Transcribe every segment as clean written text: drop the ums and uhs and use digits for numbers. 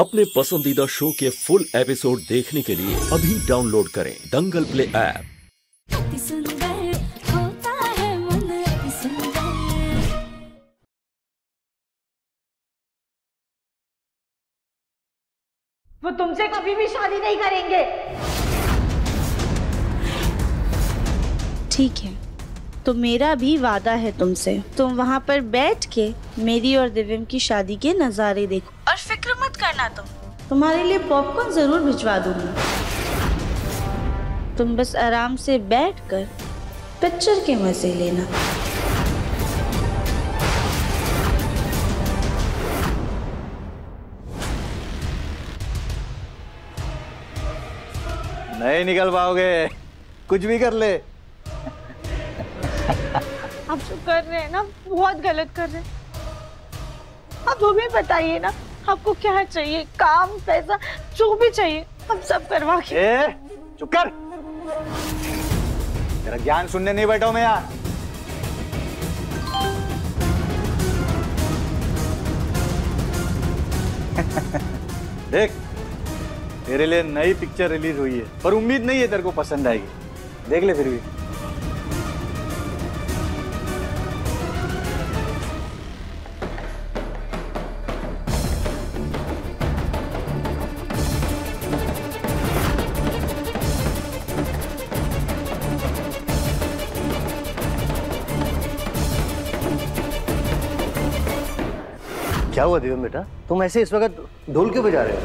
अपने पसंदीदा शो के फुल एपिसोड देखने के लिए अभी डाउनलोड करें दंगल प्ले ऐप। वो तुमसे कभी भी शादी नहीं करेंगे। ठीक है, तो मेरा भी वादा है तुमसे। तुम वहाँ पर बैठ के मेरी और दिव्यम की शादी के नज़ारे देखो और फिक्र मत करना। तुम्हारे लिए पॉपकॉर्न जरूर भिजवा दूंगी। तुम बस आराम से बैठकर पिक्चर के मजे लेना। नहीं निकल पाओगे, कुछ भी कर ले। आप जो कर रहे हैं ना बहुत गलत कर रहे हैं। आप हमें बताइए ना, आपको क्या चाहिए? काम, पैसा, जो भी चाहिए हम सब करवा के। चुप कर, तेरा ज्ञान सुनने नहीं बैठा हूं मैं यहाँ। देख, तेरे लिए नई पिक्चर रिलीज हुई है, पर उम्मीद नहीं है तेरे को पसंद आएगी। देख ले फिर भी। क्या हुआ दिव्यम बेटा, तुम ऐसे इस वक्त ढोल क्यों बजा रहे हो?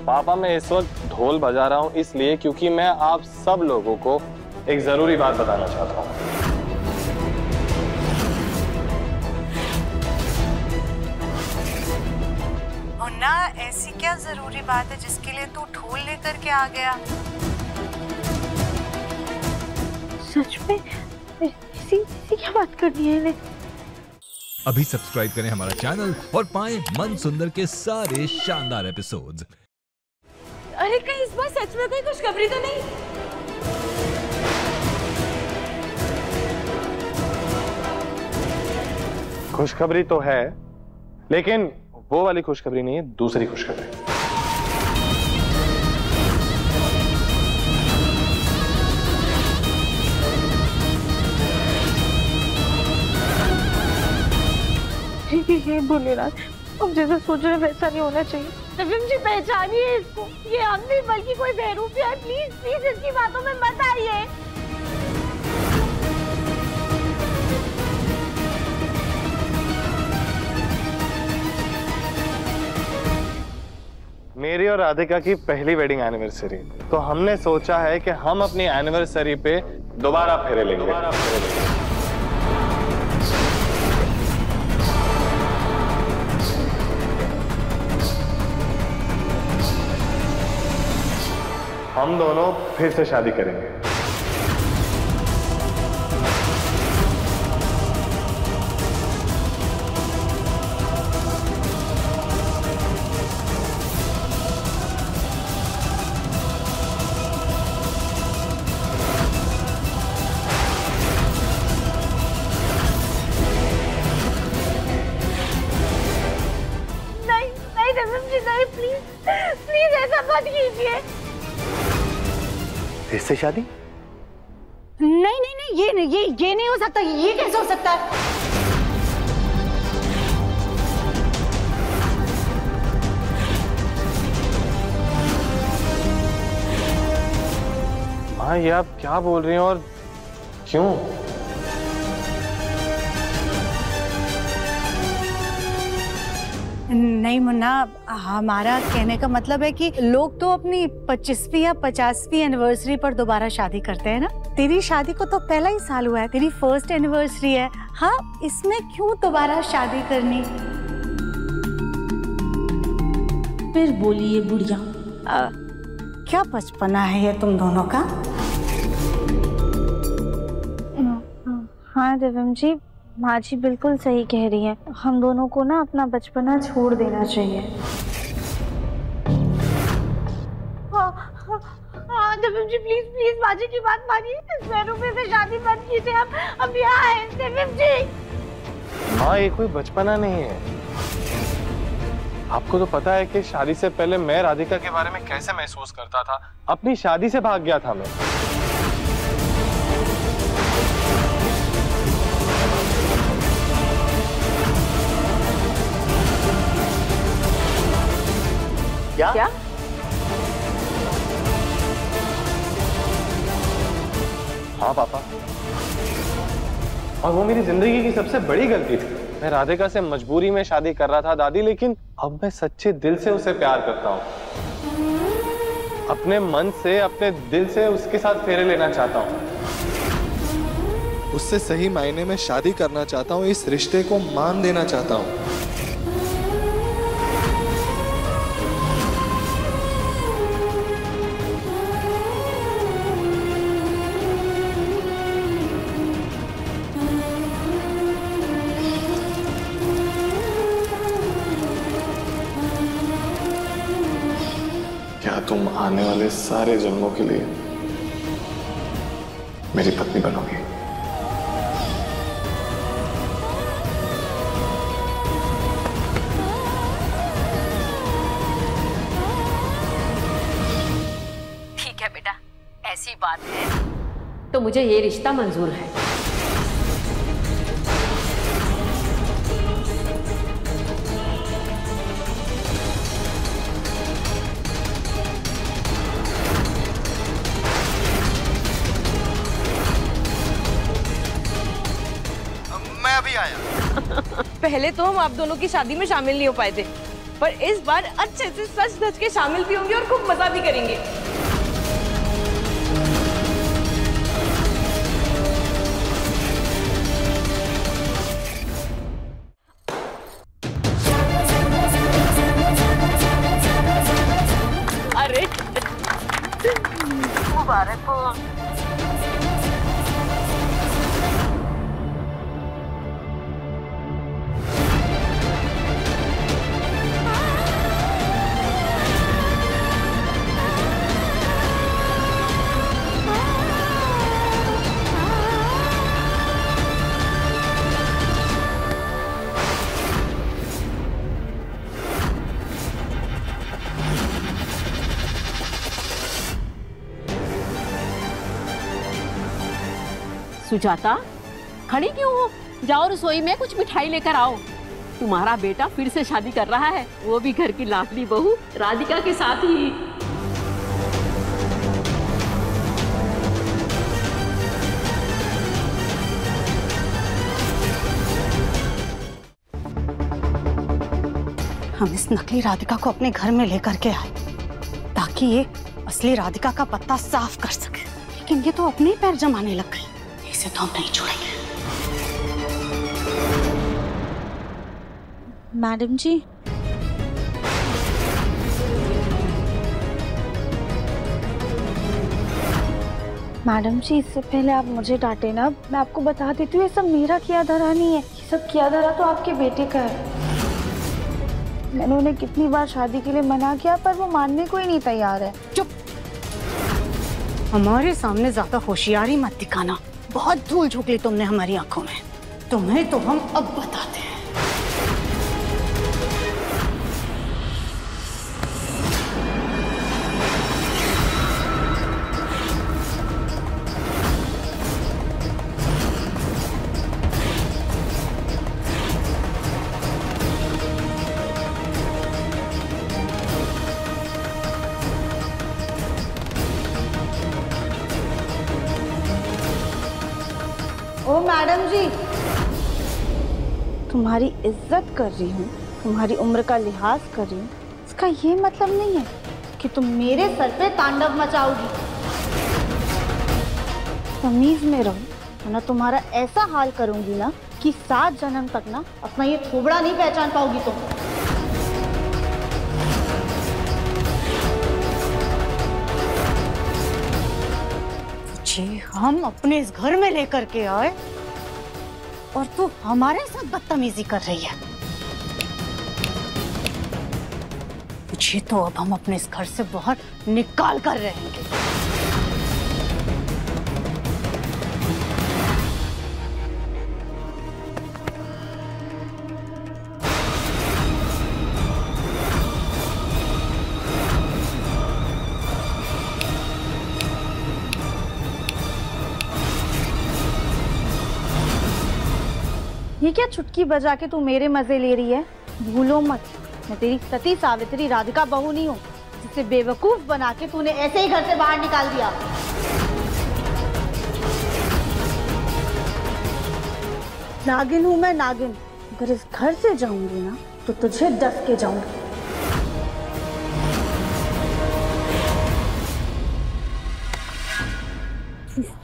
पापा, मैं इस वक्त ढोल बजा रहा हूँ इसलिए क्योंकि मैं आप सब लोगों को एक जरूरी बात बताना चाहता हूँ। मुन्ना, ऐसी क्या जरूरी बात है जिसके लिए तू ढोल लेकर के आ गया? सच में इसी क्या बात करनी है इन्हें? अभी सब्सक्राइब करें हमारा चैनल और पाएं मन सुंदर के सारे शानदार एपिसोड्स। अरे कहीं इस बार सच में कोई खुशखबरी तो नहीं? खुशखबरी तो है, लेकिन वो वाली खुशखबरी नहीं है, दूसरी खुशखबरी। ये भोलेनाथ, अब जैसा सोच रहे वैसा नहीं होना चाहिए। दिव्यम जी, पहचानिए इसको, ये हम नहीं बल्कि कोई बेरूपिया है। प्लीज प्लीज इसकी बातों में मत आइए। मेरी और राधिका की पहली वेडिंग एनिवर्सरी, तो हमने सोचा है कि हम अपनी एनिवर्सरी पे दोबारा फेरे लेंगे। हम दोनों फिर से शादी करेंगे। नहीं दिव्यम जी, नहीं, प्लीज प्लीज ऐसा मत कीजिए। फिर से शादी? नहीं नहीं नहीं, ये नहीं हो सकता। ये कैसे हो सकता है? हाँ, ये आप क्या बोल रही हैं और क्यों? नहीं मुन्ना, हमारा कहने का मतलब है कि लोग तो अपनी 25वीं या 50वीं एनिवर्सरी पर दोबारा शादी करते हैं ना। तेरी शादी को तो पहला ही साल हुआ है, तेरी फर्स्ट एनिवर्सरी है। हाँ, इसमें क्यों दोबारा शादी करनी? फिर बोलिए बुढ़िया, क्या बचपना है ये तुम दोनों का? हाँ दिव्यम जी, माँ जी बिल्कुल सही कह रही हैं। हम दोनों को ना अपना बचपना छोड़ देना चाहिए। हाँ दिव्यम जी, प्लीज प्लीज माँ जी की बात मानिए। इस पैरों में से शादी मत कीजिए। अब यहाँ है दिव्यम जी। माँ ये कोई बचपना नहीं है। आपको तो पता है कि शादी से पहले मैं राधिका के बारे में कैसे महसूस करता था। अपनी शादी से भाग गया था मैं। क्या? हाँ पापा, और वो मेरी जिंदगी की सबसे बड़ी गलती थी। मैं राधिका से मजबूरी में शादी कर रहा था दादी, लेकिन अब मैं सच्चे दिल से उसे प्यार करता हूँ। अपने मन से, अपने दिल से उसके साथ फेरे लेना चाहता हूँ। उससे सही मायने में शादी करना चाहता हूँ। इस रिश्ते को मान देना चाहता हूँ। क्या तुम आने वाले सारे जन्मों के लिए मेरी पत्नी बनोगी? ठीक है बेटा, ऐसी बात है तो मुझे ये रिश्ता मंजूर है। पहले तो हम आप दोनों की शादी में शामिल नहीं हो पाए थे, पर इस बार अच्छे से सच धज के शामिल भी होंगे और खूब मजा भी करेंगे। अरे मुबारक हो। सुजाता, खड़ी क्यों हो? जाओ रसोई में कुछ मिठाई लेकर आओ। तुम्हारा बेटा फिर से शादी कर रहा है, वो भी घर की लाडली बहू राधिका के साथ ही। हम इस नकली राधिका को अपने घर में लेकर के आए ताकि ये असली राधिका का पत्ता साफ कर सके, लेकिन ये तो अपने ही पैर जमाने लग गई। इसे तो हम नहीं छोड़ेंगे। मैडम जी, मैडम जी, इससे पहले आप मुझे डांटे ना। मैं आपको बता देती हूँ, ये सब मेरा किया धरा नहीं है। ये सब किया धरा तो आपके बेटे का है। मैंने उन्हें कितनी बार शादी के लिए मना किया, पर वो मानने को ही नहीं तैयार है। चुप! हमारे सामने ज्यादा होशियारी मत दिखाना। बहुत धूल झोंक ली तुमने हमारी आंखों में। तुम्हें तो हम अब बताते हैं। ओ मैडम जी, तुम्हारी इज्जत कर रही हूँ, तुम्हारी उम्र का लिहाज कर रही हूँ, इसका ये मतलब नहीं है कि तुम मेरे सर पे तांडव मचाओगी। तमीज में रहो, वरना तुम्हारा ऐसा हाल करूंगी ना कि 7 जन्म तक ना अपना ये थोबड़ा नहीं पहचान पाओगी तुम। हम अपने इस घर में लेकर के आए और तू हमारे साथ बदतमीजी कर रही है। मुझे तो अब हम अपने इस घर से बाहर निकाल कर रहेंगे। ये क्या चुटकी बजा के तू मेरे मजे ले रही है? भूलो मत, मैं तेरी सती सावित्री राधिका बहू नहीं हूँ जिसे बेवकूफ बना के तूने ऐसे ही घर से बाहर निकाल दिया। नागिन हूँ मैं, नागिन। अगर इस घर से जाऊंगी ना तो तुझे डस के जाऊंगी।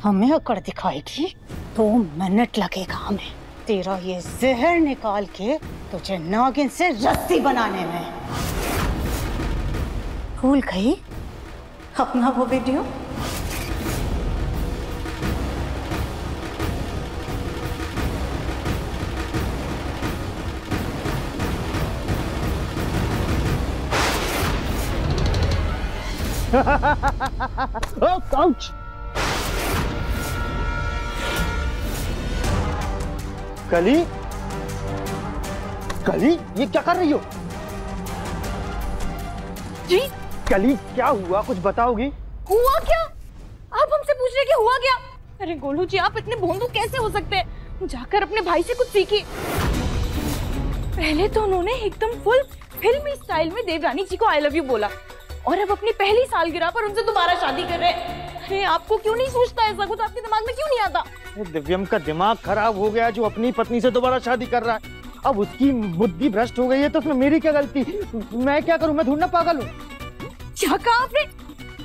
हमें अकड़ दिखाएगी 2 मिनट लगेगा हमें तेरा ये जहर निकाल के तुझे नागिन से रस्सी बनाने में। भूल गई अपना वो वीडियो? काउच। कली, कली, ये क्या कर रही हो? जी कली, क्या हुआ? कुछ बताओगी? हुआ क्या? आप हमसे पूछ रहे कि हुआ क्या? अरे गोलू जी, आप इतने भोंदू कैसे हो सकते हैं? जाकर अपने भाई से कुछ सीखिए। पहले तो उन्होंने एकदम फुल फिल्मी स्टाइल में देवरानी जी को आई लव यू बोला और अब अपनी पहली सालगिरह पर उनसे दोबारा शादी कर रहे हैं। अरे आपको क्यों नहीं सोचता ऐसा कुछ? आपके दिमाग में क्यों नहीं आता? दिव्यम का दिमाग खराब हो गया जो अपनी पत्नी से दोबारा शादी कर रहा है। अब उसकी बुद्धि भ्रष्ट हो गई है तो उसमें मेरी क्या गलती? मैं क्या करूं? मैं थोड़ी ना पागल हूँ। क्या कहा आपने?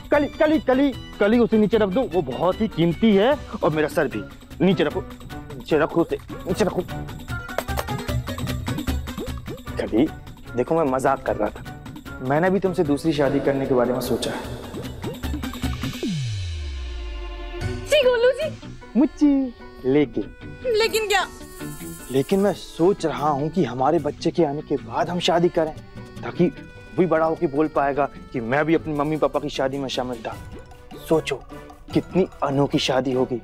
कली, कली, कली, कली उसे नीचे रख दो, वो बहुत ही कीमती है। और मेरा सर भी नीचे रखो, नीचे रखो उसे, नीचे रखो। कली, देखो मैं मजाक कर रहा था। मैंने भी तुमसे दूसरी शादी करने के बारे में सोचा है। जी गोलू जी। मुच्ची, लेकिन क्या? लेकिन मैं सोच रहा हूँ कि हमारे बच्चे के आने के बाद हम शादी करें, ताकि भी बड़ा होकर बोल पाएगा कि मैं भी अपनी मम्मी पापा की शादी में शामिल था। सोचो कितनी अनोखी शादी होगी।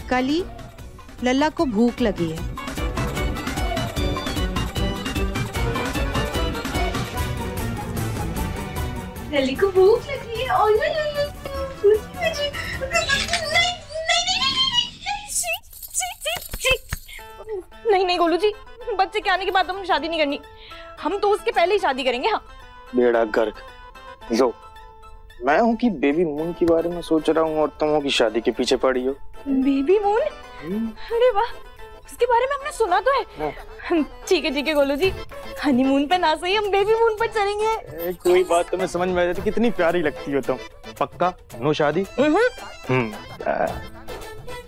कली, लल्ला को भूख लगी है। लल्ली को भूख लगी है और नहीं गोलू जी, बच्चे के आने के बाद हमने शादी नहीं करनी। हम तो उसके पहले ही शादी करेंगे। हाँ बेड़ा गर्क। लो, मैं हूँ कि बेबी मून के बारे में सोच रहा हूँ और तुम हो कि शादी के पीछे पड़ी हो। Baby moon? अरे वाह, उसके बारे में हमने सुना तो है। ठीक है गोलू जी, हनीमून पे ना सही हम बेबी मून पर चलेंगे। कोई बात तुम्हें समझ में आ जाती, कितनी प्यारी लगती हो तुम। पक्का नो शादी?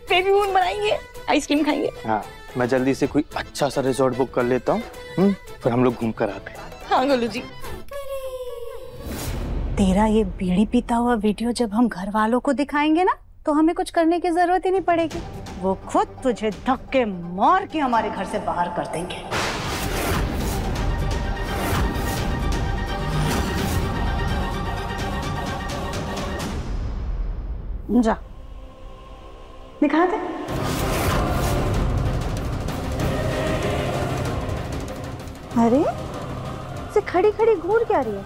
बेबी मून बनाएंगे, आइसक्रीम खाएंगे। हाँ, मैं जल्दी से कोई अच्छा सा रिजॉर्ट बुक कर लेता हूँ, फिर हम लोग घूम कर आते हैं। हाँ गोलू जी। तेरा ये बीड़ी पीता हुआ वीडियो जब हम घर वालों को दिखाएंगे ना तो हमें कुछ करने की जरूरत ही नहीं पड़ेगी। वो खुद तुझे धक्के मार के हमारे घर से बाहर कर देंगे। जा, दिखा दे। अरे से खड़ी खड़ी घूर क्या रही है?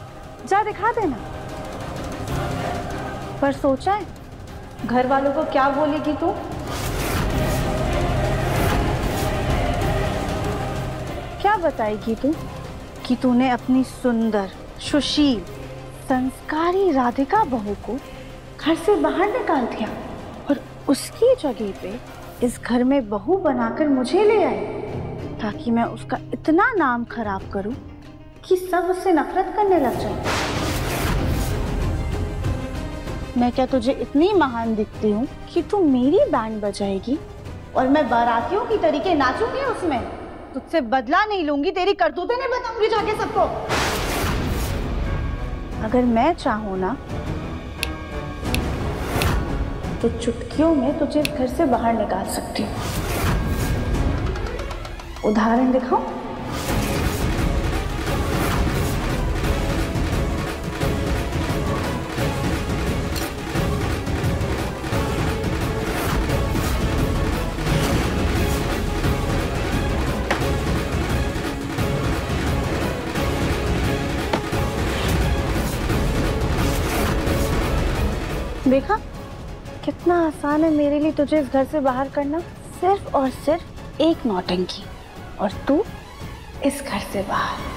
जा दिखा देना। पर सोचा है घर वालों को क्या बोलेगी तू? क्या बताएगी तू कि तूने अपनी सुंदर, सुशील, संस्कारी राधिका बहू को घर से बाहर निकाल दिया और उसकी जगह पे इस घर में बहू बनाकर मुझे ले आए, ताकि मैं उसका इतना नाम खराब करूं कि सब उससे नफरत करने लग जाए। मैं क्या तुझे इतनी महान दिखती हूँ कि तू मेरी बैंड बजाएगी और मैं बारातियों की तरीके नाचूंगी उसमें? तुझसे बदला नहीं लूंगी, तेरी करतूतें नहीं बताऊंगी जाके सबको। अगर मैं चाहूँ ना तो चुटकियों में तुझे घर से बाहर निकाल सकती हूँ। उदाहरण दिखाऊं? देखा कितना आसान है मेरे लिए तुझे इस घर से बाहर करना। सिर्फ और सिर्फ एक नौटंकी और तू इस घर से बाहर।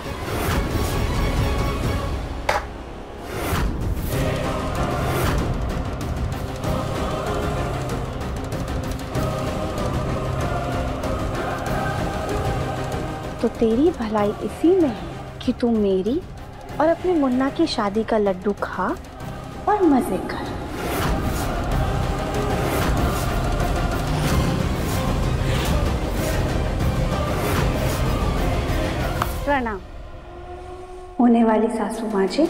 तो तेरी भलाई इसी में है कि तू मेरी और अपने मुन्ना की शादी का लड्डू खा और मजे कर। प्रणाम होने वाली सासू माँ जी।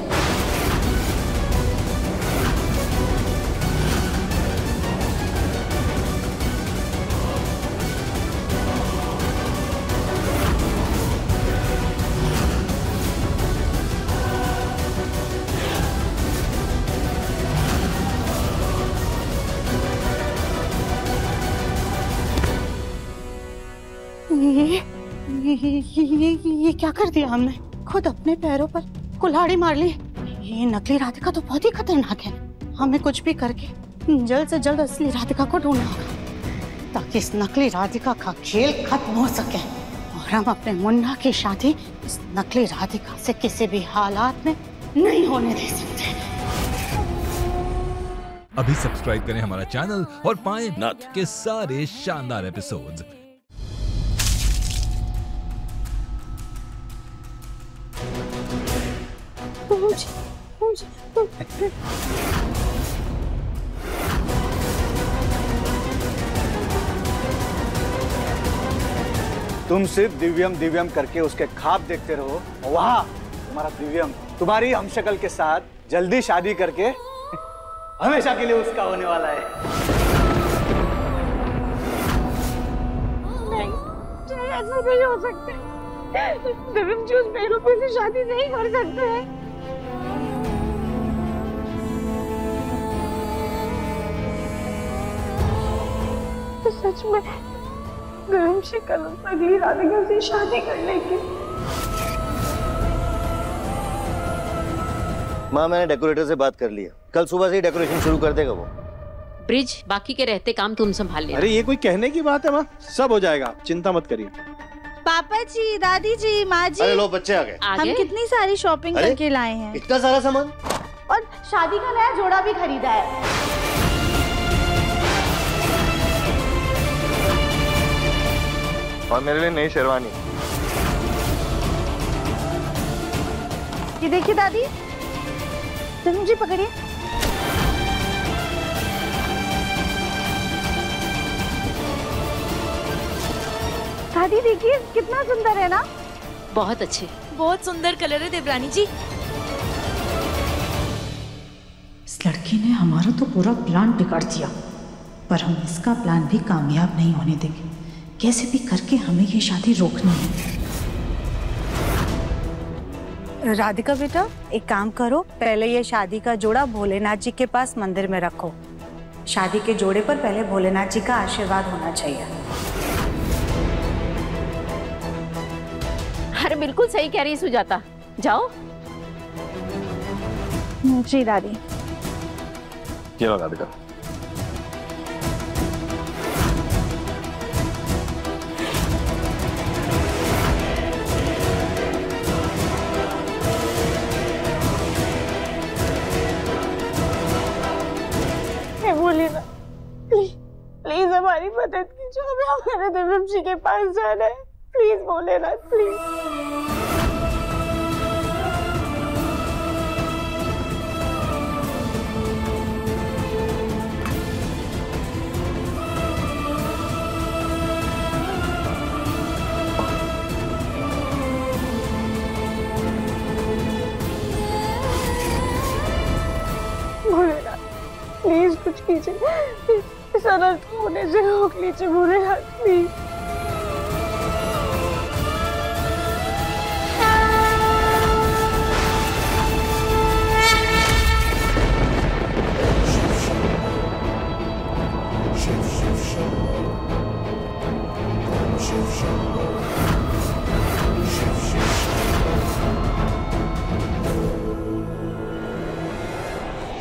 ये क्या कर दिया हमने? खुद अपने पैरों पर कुल्हाड़ी मार ली। ये नकली राधिका तो बहुत ही खतरनाक है। हमें कुछ भी करके जल्द से जल्द असली राधिका को ढूंढना होगा ताकि इस नकली राधिका का खेल खत्म हो सके और हम अपने मुन्ना की शादी इस नकली राधिका से किसी भी हालात में नहीं होने दे सकते। अभी सब्सक्राइब करें हमारा चैनल और पाएं नथ के सारे शानदार एपिसोड्स। तुम सिर्फ दिव्यम दिव्यम करके उसके ख्वाब देखते रहो और वहाँ तुम्हारा दिव्यम तुम्हारी हमशक्ल के साथ जल्दी शादी करके हमेशा के लिए उसका होने वाला है। नहीं, ऐसा नहीं हो सकता। दिव्यम जी उस बेरूपी से शादी नहीं कर सकते हैं। तो सच में दिव्यम जी कल अगली राधिका से शादी कर लेंगे। माँ मैंने डेकोरेटर से बात कर लिया, कल सुबह से ही डेकोरेशन शुरू कर देगा वो। ब्रिज बाकी के रहते काम तुम संभाल लेना। अरे ये कोई कहने की बात है माँ, सब हो जाएगा, चिंता मत करिए। पापा जी, दादी जी, माँ जी। अरे लो बच्चे आ गए। हम कितनी सारी शॉपिंग करके लाए हैं। इतना सारा सामान और शादी का नया जोड़ा भी खरीदा है। और मेरे लिए नई शेरवानी। ये देखिए दादी, तुम जी पकड़िए। दादी देखिए कितना सुंदर है ना। बहुत अच्छे, बहुत सुंदर कलर है देवरानी जी। इस लड़की ने हमारा तो पूरा प्लान बिगाड़ दिया, पर हम इसका प्लान भी कामयाब नहीं होने देंगे। कैसे भी करके हमें ये शादी रोकनी है। राधिका बेटा, एक काम करो, पहले ये शादी का जोड़ा भोलेनाथ जी के पास मंदिर में रखो। शादी के जोड़े पर पहले भोलेनाथ जी का आशीर्वाद होना चाहिए। अरे बिल्कुल सही कह रही है सुजाता, जाओ। जी दादी। ये लो राधिका। बोले ना, प्लीज हमारी मदद कीजिए, हमें हमारे दिव्यम जी के पास जाना है। प्लीज बोले ना, प्लीज। भोलेनाथ प्लीज कुछ कीजिए, इस अनर्थ को होने से रोक लीजिए भोलेनाथ प्लीज।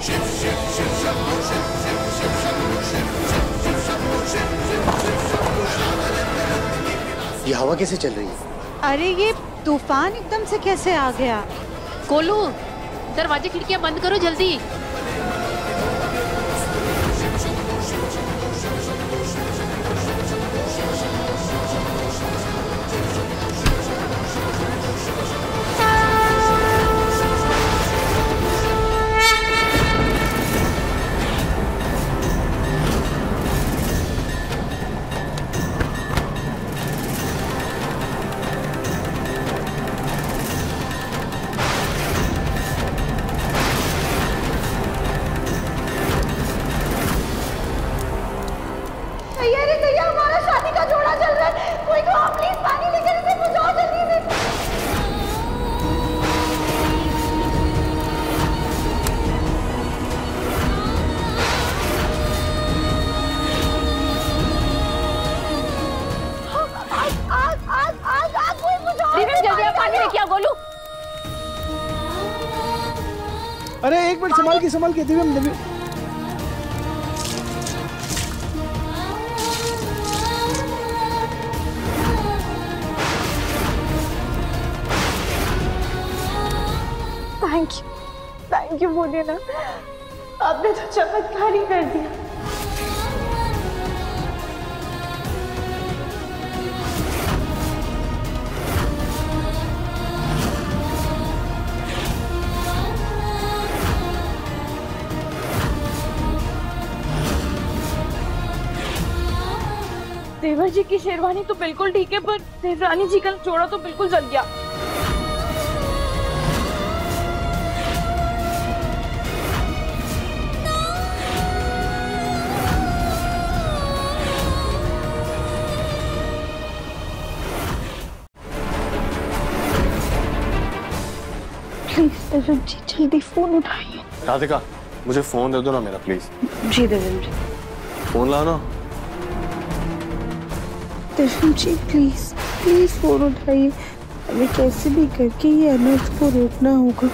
शिव शिव शिव शंभो ये हवा कैसे चल रही है? अरे ये तूफान एकदम से कैसे आ गया? गोलू, दरवाजे खिड़कियां बंद करो जल्दी। अरे एक मिनट, संभाल के दिव्यम दिव्यम। थैंक यू बोलिए ना, आपने तो चमत्कार ही कर दिया। देवर जी की शेरवानी तो बिल्कुल ठीक है, पर देवरानी जी का जोड़ा तो बिल्कुल जल गया। प्लीज देवर जी जल्दी फोन उठाइए। राधिका, मुझे फोन दे दो ना मेरा, please. Ji they were ji. Phone लाना। देवर जी प्लीज फोन उठाइए, हमें कैसे भी करके ये अनर्थ को रोकना होगा।